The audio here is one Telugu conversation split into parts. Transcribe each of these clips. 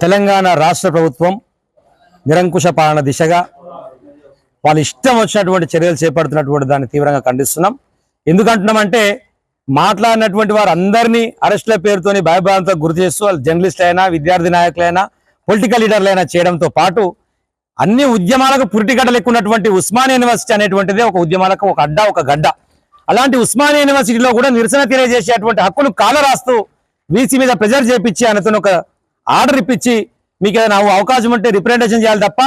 తెలంగాణ రాష్ట్ర ప్రభుత్వం నిరంకుశ పాలన దిశగా వాళ్ళు ఇష్టం వచ్చినటువంటి చర్యలు చేపడుతున్నటువంటి దాన్ని తీవ్రంగా ఖండిస్తున్నాం. ఎందుకంటున్నామంటే మాట్లాడినటువంటి వారు అందరినీ అరెస్టుల పేరుతోని భయభ్రాంతులకు గురి చేస్తూ వాళ్ళు జర్నలిస్టులైనా, విద్యార్థి నాయకులైనా, పొలిటికల్ లీడర్లైనా చేయడంతో పాటు అన్ని ఉద్యమాలకు పురిటిగడ్డ లెక్కున్నటువంటి ఉస్మానియా యూనివర్సిటీ అనేటువంటిదే ఒక ఉద్యమాలకు ఒక అడ్డ, ఒక గడ్డ. అలాంటి ఉస్మానియా యూనివర్సిటీలో కూడా నిరసన తెలియజేసేటువంటి హక్కులు కాలరాస్తూ వీసీ మీద ప్రెజర్ చేపించి ఆయనతో ఒక ఆర్డర్ ఇప్పించి మీకు ఏదైనా అవకాశం ఉంటే రిప్రజెంటేషన్ చేయాలి తప్ప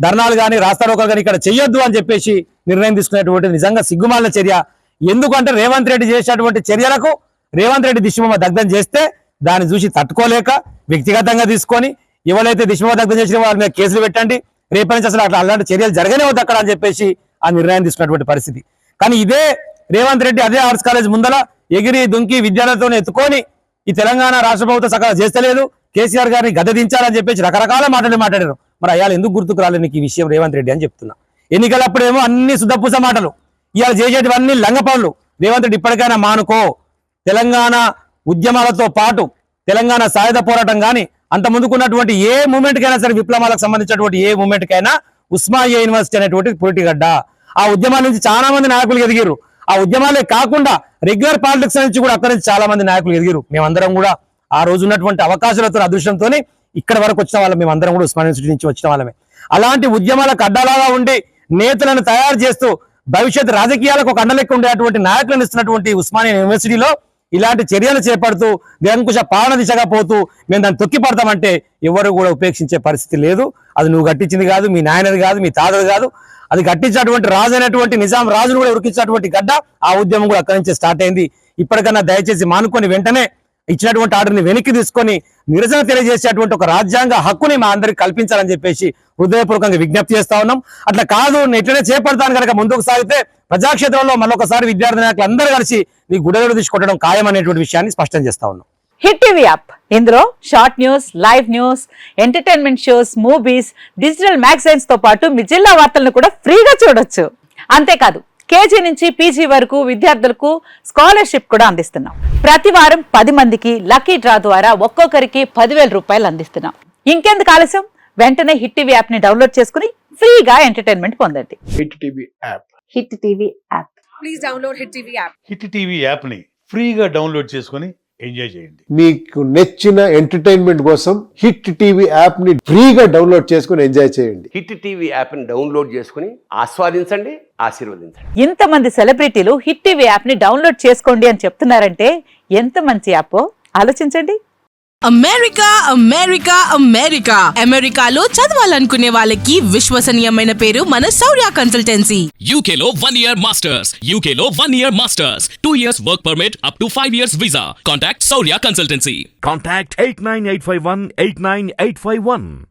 ధర్నాలు కానీ రాస్తారోకలు కానీ ఇక్కడ చెయ్యొద్దు అని చెప్పేసి నిర్ణయం తీసుకునేటువంటి నిజంగా సిగ్గుమాలిన చర్య. ఎందుకంటే రేవంత్ రెడ్డి చేసేటువంటి చర్యలకు రేవంత్ రెడ్డి దిశబొమ్మ దగ్ధం చేస్తే దాన్ని చూసి తట్టుకోలేక వ్యక్తిగతంగా తీసుకొని ఎవరైతే దిశబొమ్మ దగ్ధం చేసిన వాళ్ళ మీద కేసులు పెట్టండి, రేపటి నుంచి అసలు అలాంటి చర్యలు జరగనే వద్దు అక్కడ అని చెప్పేసి ఆ నిర్ణయం తీసుకున్నటువంటి పరిస్థితి. కానీ ఇదే రేవంత్ రెడ్డి అదే ఆర్ట్స్ కాలేజ్ ముందల ఎగిరి దుంకి విద్యార్థులతో ఎత్తుకొని ఈ తెలంగాణ రాష్ట్ర ప్రభుత్వం సకాలం చేస్తలేదు, కేసీఆర్ గారిని గద్దెదించాలని చెప్పేసి రకరకాల మాట్లాడారు. మరి అయ్యాలు ఎందుకు గుర్తుకు రాలేదు నీకు ఈ విషయం రేవంత్ రెడ్డి అని చెప్తున్నా. ఎన్నికలప్పుడేమో అన్ని శుద్ధపూస మాటలు, ఇవాళ చేసేటివన్నీ లంగపనులు. రేవంత్ రెడ్డి ఇప్పటికైనా మానుకో. తెలంగాణ ఉద్యమాలతో పాటు తెలంగాణ సాయుధ పోరాటం కానీ అంత ముందుకున్నటువంటి ఏ మూమెంట్కైనా సరే, విప్లవాలకు సంబంధించినటువంటి ఏ మూమెంట్కైనా ఉస్మానియా యూనివర్సిటీ అనేటువంటి పురిటిగడ్డ. ఆ ఉద్యమాల నుంచి చాలా మంది నాయకులు ఎదిగారు. ఆ ఉద్యమాలే కాకుండా రెగ్యులర్ పాలిటిక్స్ నుంచి కూడా అక్కడి నుంచి చాలా మంది నాయకులు ఎదిగారు. మేమందరం కూడా ఆ రోజు ఉన్నటువంటి అవకాశాలతో, అదృష్టంతో ఇక్కడ వరకు వచ్చిన వాళ్ళం. మేమందరం కూడా ఉస్మానియా యూనివర్సిటీ నుంచి వచ్చిన వాళ్ళమే. అలాంటి ఉద్యమాలకు అడ్డలాగా ఉండి నేతలను తయారు చేస్తూ భవిష్యత్ రాజకీయాలకు ఒక అండలెక్క ఉండేటువంటి నాయకులను ఇస్తున్నటువంటి ఉస్మానియా యూనివర్సిటీలో ఇలాంటి చర్యలు చేపడుతూ నిరంకుశ పాలన దిశగా పోతూ మేము దాన్ని తొక్కి పడతామంటే ఎవరు కూడా ఉపేక్షించే పరిస్థితి లేదు. అది నువ్వు కట్టించింది కాదు, మీ నాయనది కాదు, మీ తాతది కాదు. అది కట్టించినటువంటి రాజు అయినటువంటి నిజాం రాజును కూడా ఉరికించినటువంటి గడ్డ. ఆ ఉద్యమం కూడా అక్కడి నుంచే స్టార్ట్ అయింది. ఇప్పటికన్నా దయచేసి మానుకొని వెంటనే ఇచ్చినటువంటి ఆర్డర్ని వెనక్కి తీసుకొని నిరసన తెలియజేసేటువంటి ఒక రాజ్యాంగ హక్కుని మా అందరికి కల్పించాలని చెప్పేసి హృదయపూర్వకంగా విజ్ఞప్తి చేస్తా ఉన్నాం. అట్లా కాదు ఎట్లనే చేపడతాను కనుక ముందుకు సాగితే ప్రజాక్షేత్రంలో మరొకసారి విద్యార్థి నాయకులు అందరూ కలిసి నీ గుడగలు తీసుకొట్టడం ఖాయం అనేటువంటి విషయాన్ని స్పష్టం చేస్తా ఉన్నాం. హిట్ టీవీ యాప్, ఇందులో short news, live news, entertainment shows, movies, digital magazines తో పాటు మీ జిల్లా వార్తలను కూడా ఫ్రీగా చూడొచ్చు. అంతేకాదు కేజీ నుంచి పీజీ వరకు విద్యార్థులకు స్కాలర్షిప్ కూడా అందిస్తున్నాం. ప్రతి వారం 10 మందికి లక్కీ డ్రా ద్వారా ఒక్కొక్కరికి 10,000 రూపాయలు అందిస్తున్నాం. ఇంకెందుకు ఆలస్యం, వెంటనే హిట్ టీవీ యాప్ ని డౌన్లోడ్ చేసుకుని ఫ్రీగా ఎంటర్టైన్మెంట్ పొందండి. Hit TV app. Hit TV app. Please download hit TV app. Hit TV app ని ఫ్రీగా డౌన్లోడ్ చేసుకుని ఎంజాయ్ చేయండి. మీకు నచ్చిన ఎంటర్టైన్మెంట్ కోసం హిట్ టీవీ యాప్ ని ఫ్రీగా డౌన్లోడ్ చేసుకుని ఎంజాయ్ చేయండి. హిట్ టీవీ యాప్ ని డౌన్లోడ్ చేసుకుని ఆస్వాదించండి, ఆశీర్వదించండి. ఇంతమంది సెలబ్రిటీలు హిట్ టీవీ యాప్ ని డౌన్లోడ్ చేసుకోండి అని చెప్తున్నారంటే ఎంత మంచి యాప్ ఆలోచించండి. అమెరికా అమెరికా అమెరికా అమెరికాలో చదవాలనుకునే వాళ్ళకి విశ్వసనీయమైన పేరు మన శౌర్య కన్సల్టెన్సీ. UK లో 1 year masters, UK లో 1 year masters, 2 years work permit up to 5 years visa. Contact Shaurya Consultancy. Contact 89851 89851.